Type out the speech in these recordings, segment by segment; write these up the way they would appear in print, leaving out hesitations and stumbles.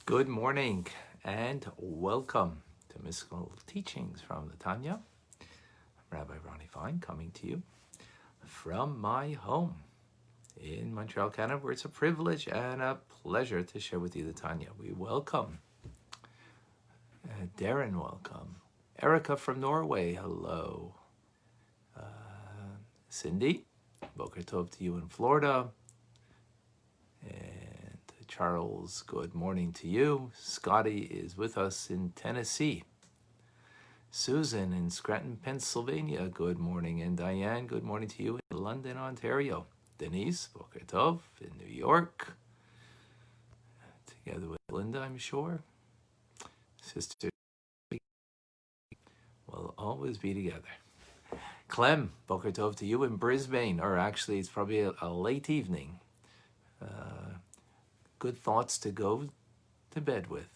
Good morning and welcome to Mystical Teachings from the Tanya. I'm Rabbi Ronnie Fine coming to you from my home in Montreal, Canada, where it's a privilege and a pleasure to share with you the Tanya. We welcome Darren, welcome. Erica from Norway, hello. Cindy, Boker Tov to you in Florida. And Charles, good morning to you. Scotty is with us in Tennessee. Susan in Scranton, Pennsylvania, good morning. And Diane, good morning to you in London, Ontario. Denise, Boker Tov in New York. Together with Linda, I'm sure. Sister, we'll always be together. Clem, Boker Tov to you in Brisbane, or actually it's probably a late evening. Good thoughts to go to bed with,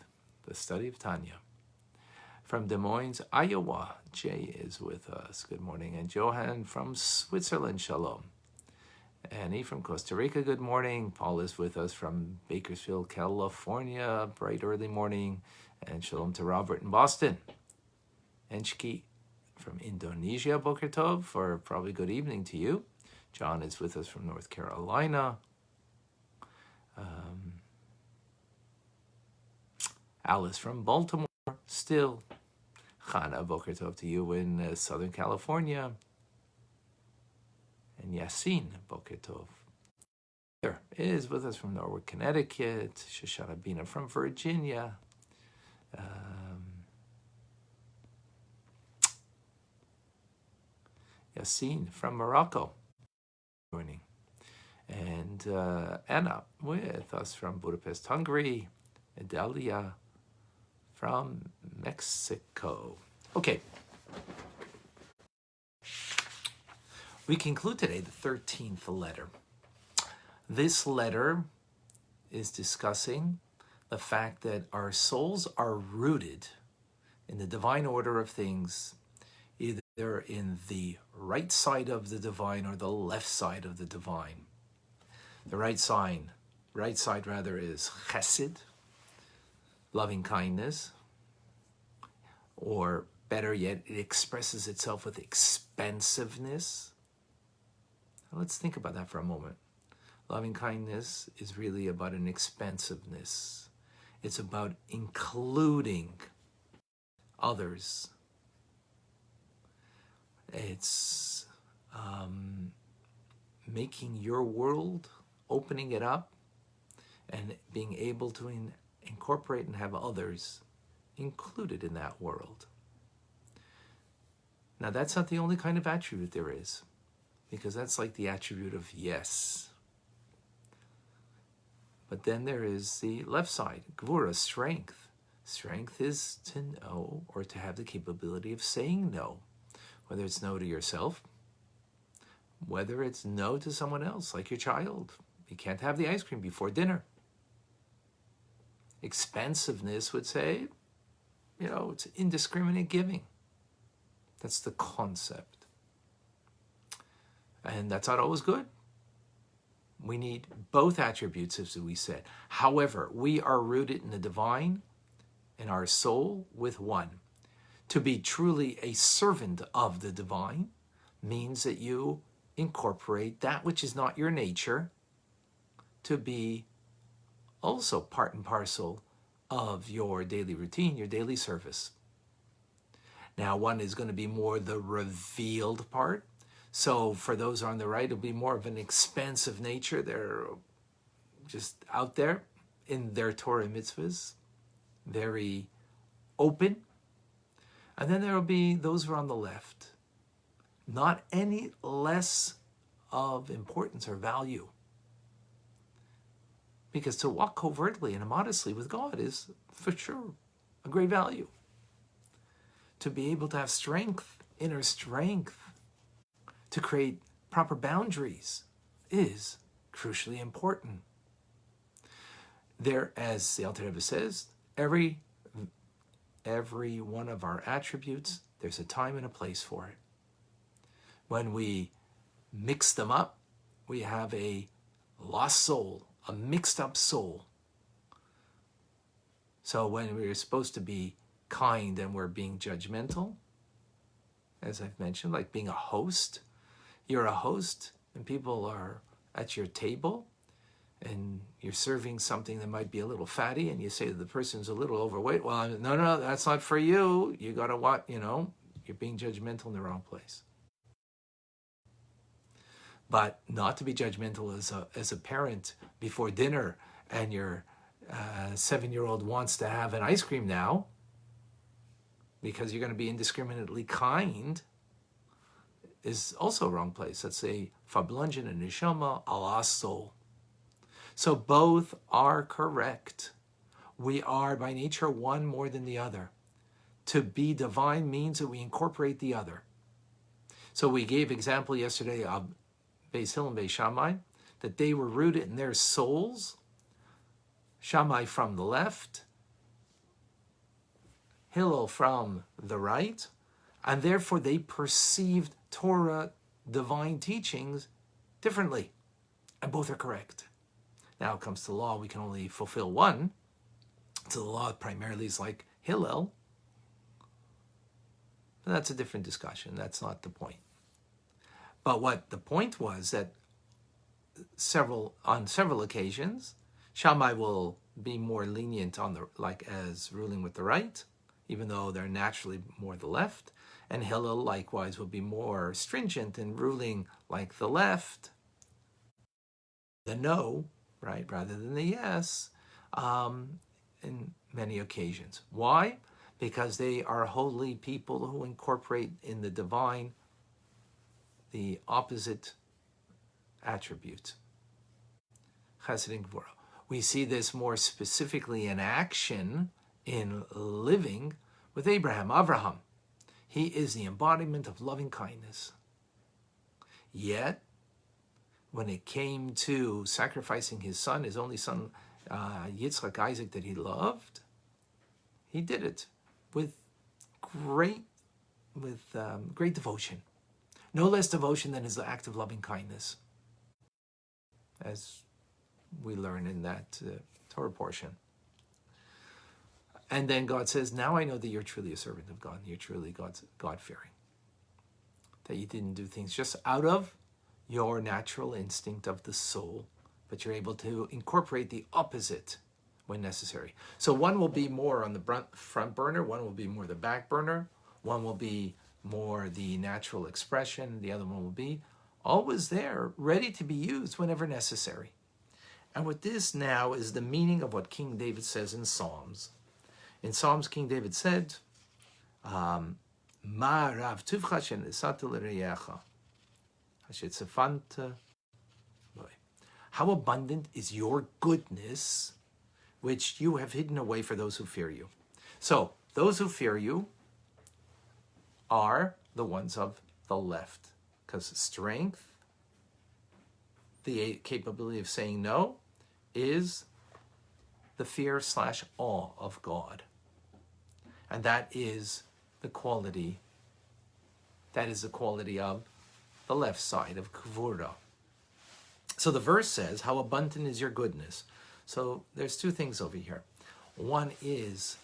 the study of Tanya. From Des Moines, Iowa, Jay is with us. Good morning. And Johan from Switzerland, shalom. Annie from Costa Rica, good morning. Paul is with us from Bakersfield, California, bright early morning. And shalom to Robert in Boston. Enchki from Indonesia, Boker Tov, or probably good evening to you. John is with us from North Carolina. Alice from Baltimore, still. Chana, Boker Tov to you in Southern California. And Yassine, Boker Tov. There is with us from Norwood, Connecticut. Shoshana Bina from Virginia. Yassine from Morocco, joining. And Anna with us from Budapest, Hungary. Adelia from Mexico. Okay. We conclude today the 13th letter. This letter is discussing the fact that our souls are rooted in the divine order of things, either in the right side of the divine or the left side of the divine. The right side is chesed, loving kindness, or better yet, it expresses itself with expansiveness. Let's think about that for a moment. Loving kindness is really about an expansiveness. It's about including others. It's making your world, opening it up, and being able to incorporate and have others included in that world. Now, that's not the only kind of attribute there is, because that's like the attribute of yes. But then there is the left side, gvura, strength. Strength is to know or to have the capability of saying no, whether it's no to yourself, whether it's no to someone else, like your child. You can't have the ice cream before dinner. Expansiveness would say, it's indiscriminate giving. That's the concept. And that's not always good. We need both attributes, as we said. However, we are rooted in the divine, in our soul, with one. To be truly a servant of the divine means that you incorporate that which is not your nature to be also part and parcel of your daily routine, your daily service. Now, one is going to be more the revealed part. So for those on the right, it'll be more of an expansive nature. They're just out there in their Torah mitzvahs, very open. And then there will be those who are on the left, not any less of importance or value. Because to walk covertly and modestly with God is, for sure, a great value. To be able to have strength, inner strength, to create proper boundaries is crucially important. There, as the Alter Rebbe says, every one of our attributes, there's a time and a place for it. When we mix them up, we have a lost soul, a mixed up soul. So when we're supposed to be kind and we're being judgmental, as I've mentioned, like being a host, you're a host and people are at your table and you're serving something that might be a little fatty, and you say to the person's a little overweight, well, no, that's not for you. You got to what, you're being judgmental in the wrong place. But not to be judgmental as a parent before dinner, and your 7-year-old wants to have an ice cream now because you're going to be indiscriminately kind, is also a wrong place. That's a fablunjan and neshama ala soul. So both are correct. We are by nature one more than the other. To be divine means that we incorporate the other. So we gave example yesterday of Beis Hillel and Beis Shammai, that they were rooted in their souls. Shammai from the left, Hillel from the right, and therefore they perceived Torah, divine teachings, differently. And both are correct. Now it comes to law, we can only fulfill one. So the law primarily is like Hillel. But that's a different discussion. That's not the point. But what the point was that on several occasions, Shammai will be more lenient as ruling with the right, even though they're naturally more the left. And Hillel likewise will be more stringent in ruling like the left, the no, right, rather than the yes, in many occasions. Why? Because they are holy people who incorporate in the divine the opposite attribute. Chesed and Gvura. We see this more specifically in action, in living with Avraham. He is the embodiment of loving kindness. Yet, when it came to sacrificing his son, his only son, Yitzchak, Isaac, that he loved, he did it with great devotion. No less devotion than his act of loving kindness, as we learn in that Torah portion. And then God says, now I know that you're truly a servant of God, and you're truly God-fearing. That you didn't do things just out of your natural instinct of the soul, but you're able to incorporate the opposite when necessary. So one will be more on the front burner, one will be more the back burner, one will be more the natural expression, the other one will be always there, ready to be used whenever necessary. And with this now is the meaning of what King David says in Psalms. In Psalms, King David said, Ma rav tuvcha shenesata l'reyecha, hashetzefanta. How abundant is your goodness, which you have hidden away for those who fear you. So, those who fear you are the ones of the left, because strength, the capability of saying no, is the fear/awe of God. And that is the quality of the left side of Kvura. So the verse says, how abundant is your goodness. So there's two things over here. One is,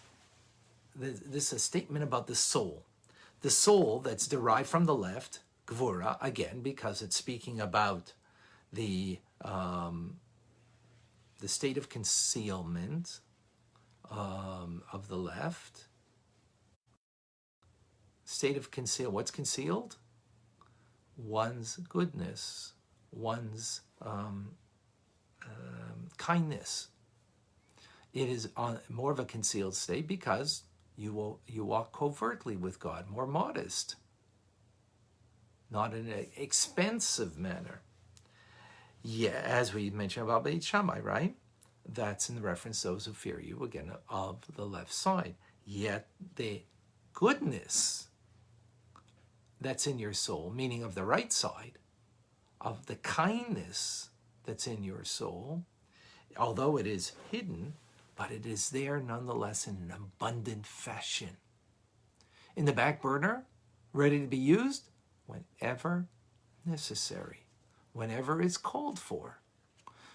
this is a statement about the soul. The soul that's derived from the left, Gvura, again, because it's speaking about the state of concealment of the left. State of conceal. What's concealed? One's goodness, one's kindness. It is more of a concealed state because you walk covertly with God, more modest, not in an expensive manner. Yeah, as we mentioned about Beit Shammai, right? That's in the reference those who fear you, again, of the left side. Yet the goodness that's in your soul, meaning of the right side, of the kindness that's in your soul, although it is hidden, but it is there nonetheless in an abundant fashion. In the back burner, ready to be used whenever necessary, whenever it's called for.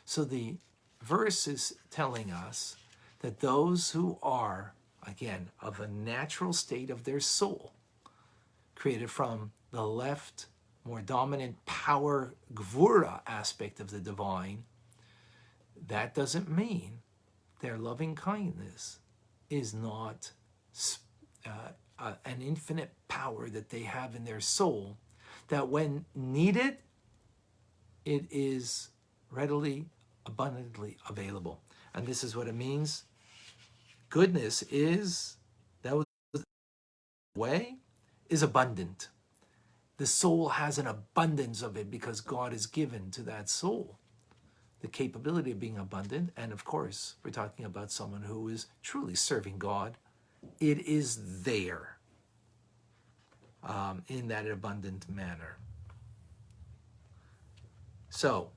So the verse is telling us that those who are, again, of a natural state of their soul, created from the left, more dominant power, gvura aspect of the divine, that doesn't mean their loving kindness is not an infinite power that they have in their soul, that when needed, it is readily, abundantly available. And this is what it means. Goodness is, that way, is abundant. The soul has an abundance of it because God has given to that soul the capability of being abundant. And of course, we're talking about someone who is truly serving God. It is there in that abundant manner. So,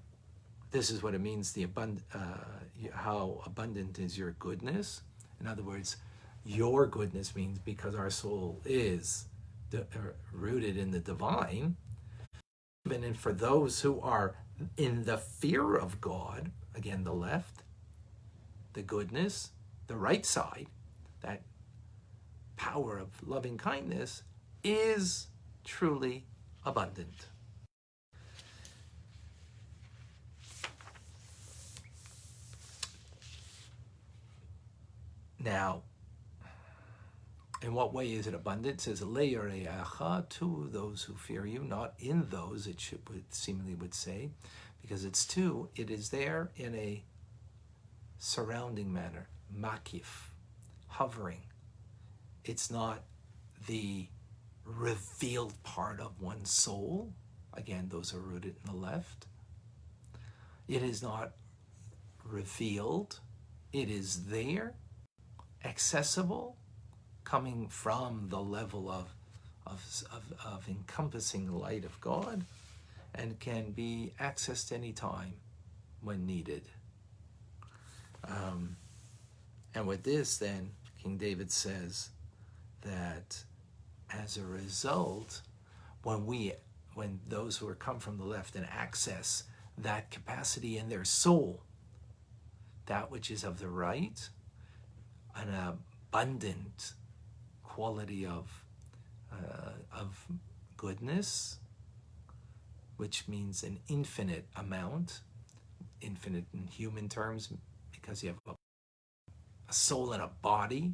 this is what it means, how abundant is your goodness. In other words, your goodness means because our soul is rooted in the divine, even for those who are in the fear of God, again, the left, the goodness, the right side, that power of loving kindness is truly abundant. Now, in what way is it abundant? It says, "Le'yareacha," to those who fear you, not in those, it seemingly would say, because it's two, it is there in a surrounding manner, makif, hovering. It's not the revealed part of one's soul. Again, those are rooted in the left. It is not revealed. It is there, accessible, coming from the level of encompassing the light of God, and can be accessed any time when needed. And with this, then, King David says that as a result, when those who are come from the left and access that capacity in their soul, that which is of the right, an abundant quality of goodness, which means an infinite amount, infinite in human terms, because you have a soul and a body.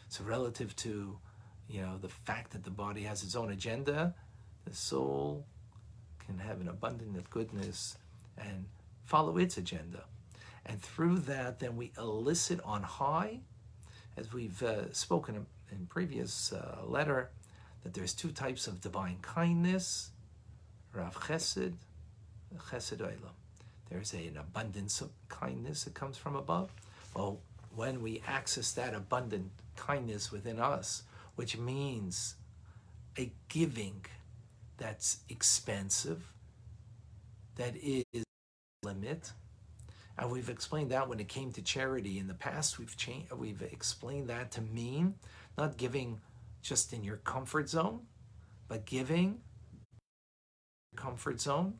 So relative to, the fact that the body has its own agenda, the soul can have an abundance of goodness and follow its agenda. And through that, then we elicit on high, as we've spoken in previous letter, that there's two types of divine kindness, Rav Chesed, Chesed Olam. There's an abundance of kindness that comes from above. Well, when we access that abundant kindness within us, which means a giving that's expansive, that is limit. And we've explained that when it came to charity in the past, we've explained that to mean not giving just in your comfort zone, but giving comfort zone,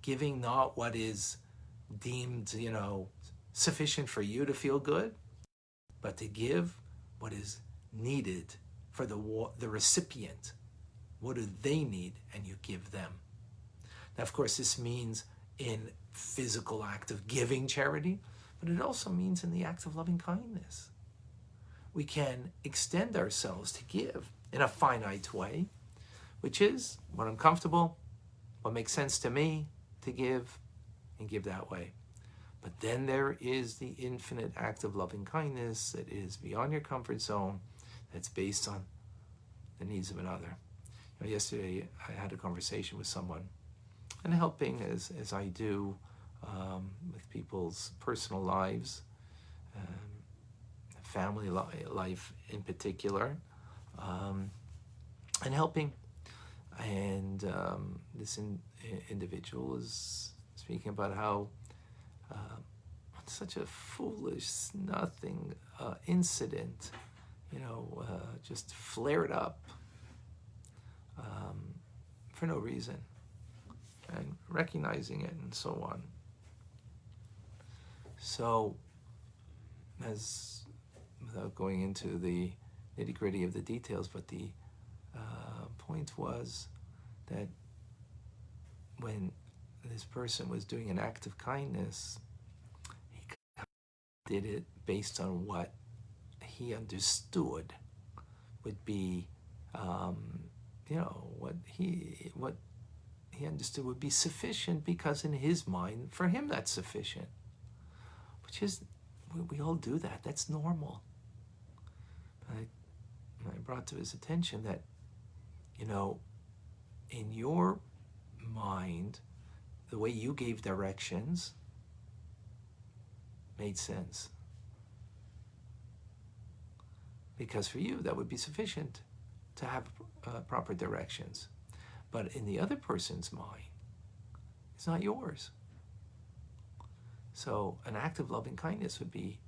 giving not what is deemed, sufficient for you to feel good, but to give what is needed for the recipient. What do they need? And you give them. Now, of course, this means in physical act of giving charity, but it also means in the act of loving kindness. We can extend ourselves to give in a finite way, which is what I'm comfortable, what makes sense to me to give, and give that way. But then there is the infinite act of loving kindness that is beyond your comfort zone, that's based on the needs of another. Yesterday, I had a conversation with someone, and helping as I do with people's personal lives, family life in particular, and helping. And this individual is speaking about how such a foolish, nothing incident, just flared up for no reason, and recognizing it and so on. So as without going into the nitty-gritty of the details, but the point was that when this person was doing an act of kindness, he did it based on what he understood would be, what he understood would be sufficient, because in his mind, for him, that's sufficient. Which is, we all do that. That's normal. I brought to his attention that, in your mind, the way you gave directions made sense. Because for you, that would be sufficient to have proper directions. But in the other person's mind, it's not yours. So an act of loving kindness would be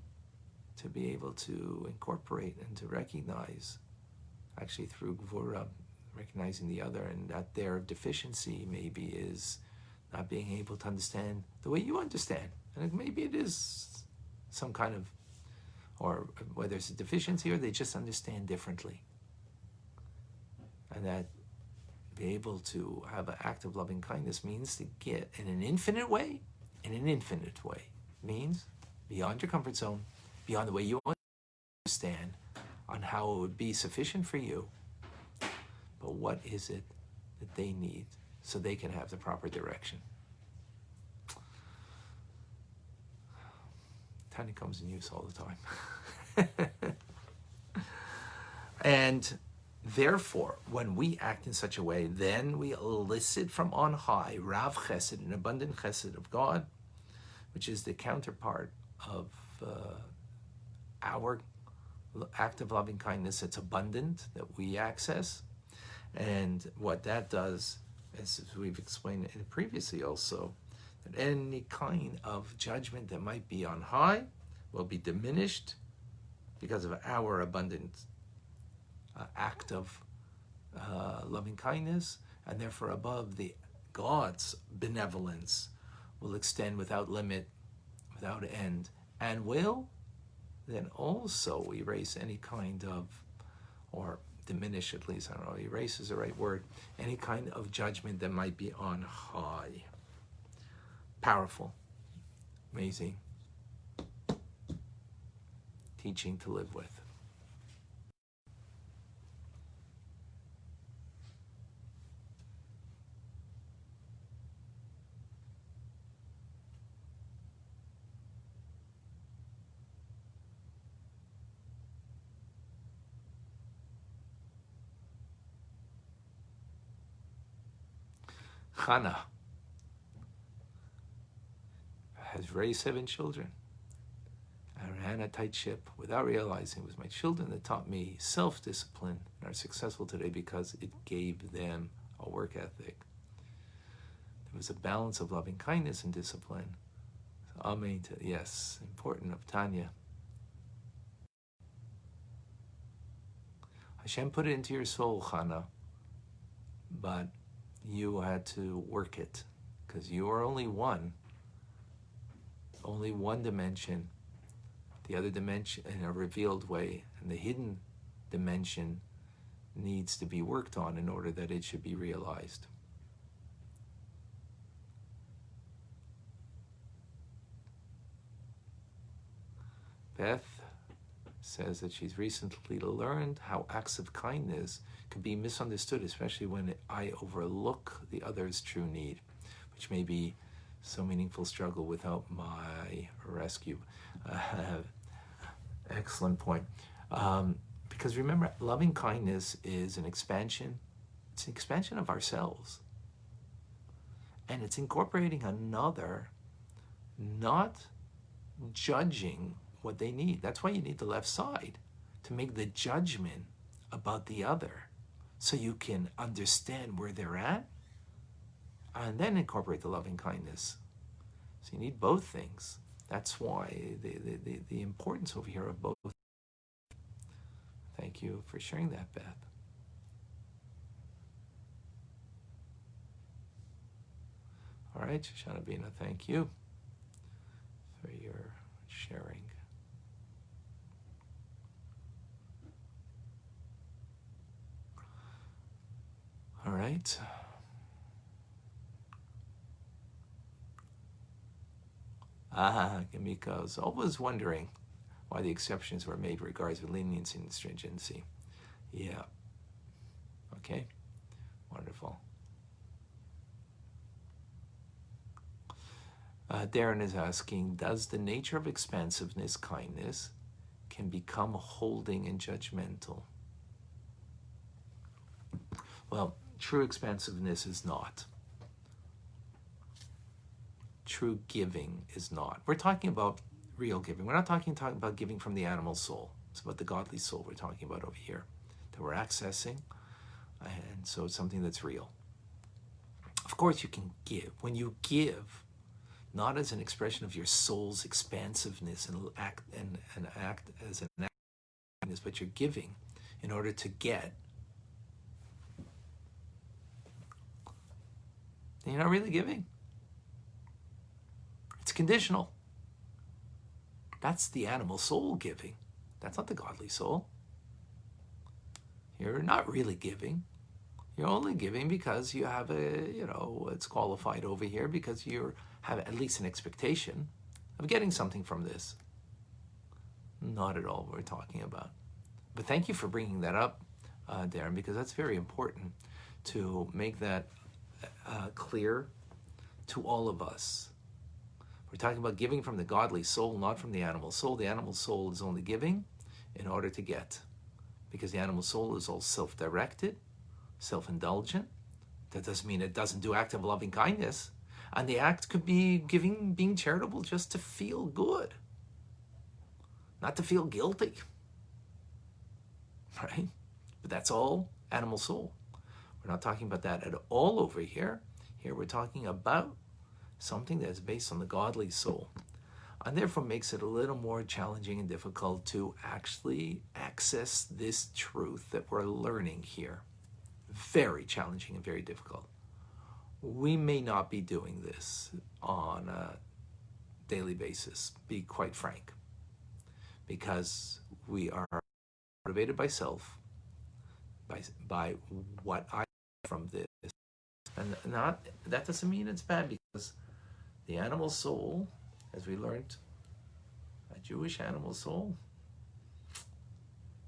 to be able to incorporate and to recognize, actually through Gvura, recognizing the other, and that their deficiency maybe is not being able to understand the way you understand. And maybe it is some kind of, or whether it's a deficiency or they just understand differently. And that be able to have an act of loving kindness means to get in an infinite way, means beyond your comfort zone, beyond the way you understand, on how it would be sufficient for you. But what is it that they need so they can have the proper direction? Tanya comes in use all the time. And therefore, when we act in such a way, then we elicit from on high, Rav Chesed, an abundant Chesed of God, which is the counterpart of our act of loving kindness that's abundant, that we access. And what that does, as we've explained it previously also, that any kind of judgment that might be on high will be diminished because of our abundant act of loving kindness, and therefore above the God's benevolence will extend without limit, without end, and will then also erase any kind of, or diminish at least, I don't know, erase is the right word, any kind of judgment that might be on high. Powerful, amazing teaching to live with. Chana has raised 7 children. I ran a tight ship without realizing it was my children that taught me self-discipline and are successful today because it gave them a work ethic. There was a balance of loving kindness and discipline. Amen. Yes, important of Tanya. Hashem put it into your soul, Chana, but you had to work it, because you are only one dimension. The other dimension in a revealed way, and the hidden dimension needs to be worked on in order that it should be realized. Beth says that she's recently learned how acts of kindness can be misunderstood, especially when I overlook the other's true need, which may be so meaningful struggle without my rescue. Excellent point. Because remember, loving kindness is an expansion. It's an expansion of ourselves. And it's incorporating another, not judging what they need. That's why you need the left side, to make the judgment about the other, so you can understand where they're at and then incorporate the loving kindness. So you need both things. That's why the importance over here of both. Thank you for sharing that, Beth. All right, Shoshana Bina, thank you for your sharing. right. Kimiko is always wondering why the exceptions were made regards with leniency and stringency. Yeah. Okay. Wonderful. Darren is asking, does the nature of expansiveness, kindness, can become holding and judgmental? Well, true expansiveness is not. True giving is not. We're talking about real giving. We're not talking about giving from the animal soul. It's about the godly soul we're talking about over here that we're accessing. And so it's something that's real. Of course you can give. When you give, not as an expression of your soul's expansiveness and act as an act, but you're giving in order to get, then you're not really giving. It's conditional. That's the animal soul giving. That's not the godly soul. You're not really giving. You're only giving because you have it's qualified over here because you have at least an expectation of getting something from this. Not at all what we're talking about. But thank you for bringing that up, Darren, because that's very important to make that clear to all of us. We're talking about giving from the godly soul, not from the animal soul. The animal soul is only giving in order to get, because the animal soul is all self-directed, self-indulgent. That doesn't mean it doesn't do active loving kindness. And the act could be giving, being charitable just to feel good, not to feel guilty, right? But that's all animal soul. We're not talking about that at all over here. Here we're talking about something that is based on the godly soul, and therefore makes it a little more challenging and difficult to actually access this truth that we're learning here. Very challenging and very difficult. We may not be doing this on a daily basis, be quite frank, because we are motivated by self, by what I get from this. And that doesn't mean it's bad, because the animal soul, as we learned, a Jewish animal soul,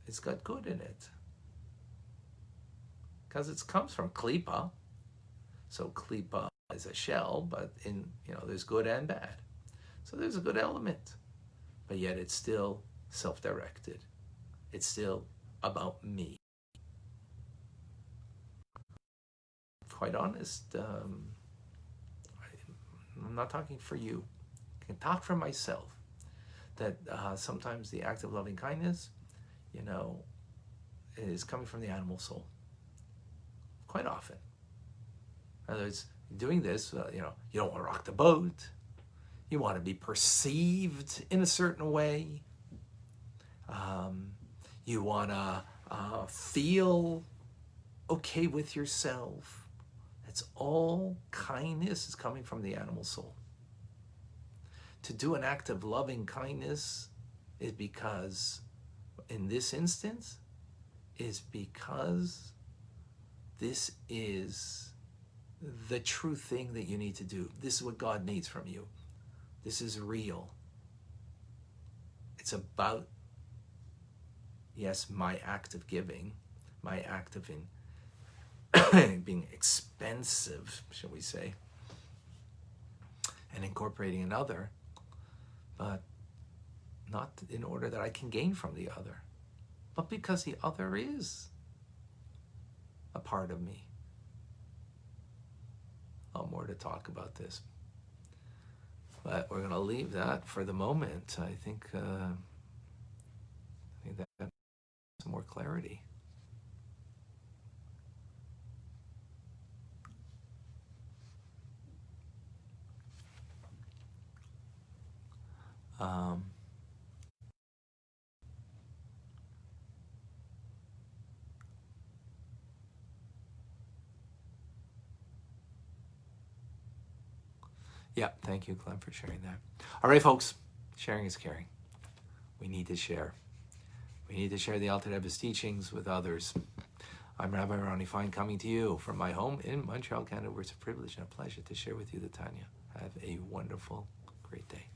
it's got good in it. Because it comes from klipa. So klipa is a shell, but there's good and bad. So there's a good element. But yet it's still self-directed. It's still about me. Quite honest, I'm not talking for you. I can talk for myself. That sometimes the act of loving kindness, is coming from the animal soul. Quite often. In other words, doing this, you don't want to rock the boat. You want to be perceived in a certain way. You want to feel okay with yourself. It's all kindness is coming from the animal soul. To do an act of loving kindness is because, in this instance, is because this is the true thing that you need to do. This is what God needs from you. This is real. It's about, yes, my act of giving, my act of being expensive, shall we say, and incorporating another, but not in order that I can gain from the other, but because the other is a part of me. A lot more to talk about this, but we're going to leave that for the moment. I think that some more clarity. Yeah, thank you, Glenn, for sharing that. All right, folks, sharing is caring. We need to share. We need to share the Alter Rebbe's teachings with others. I'm Rabbi Ronnie Fine, coming to you from my home in Montreal, Canada, where it's a privilege and a pleasure to share with you the Tanya. Have a wonderful, great day.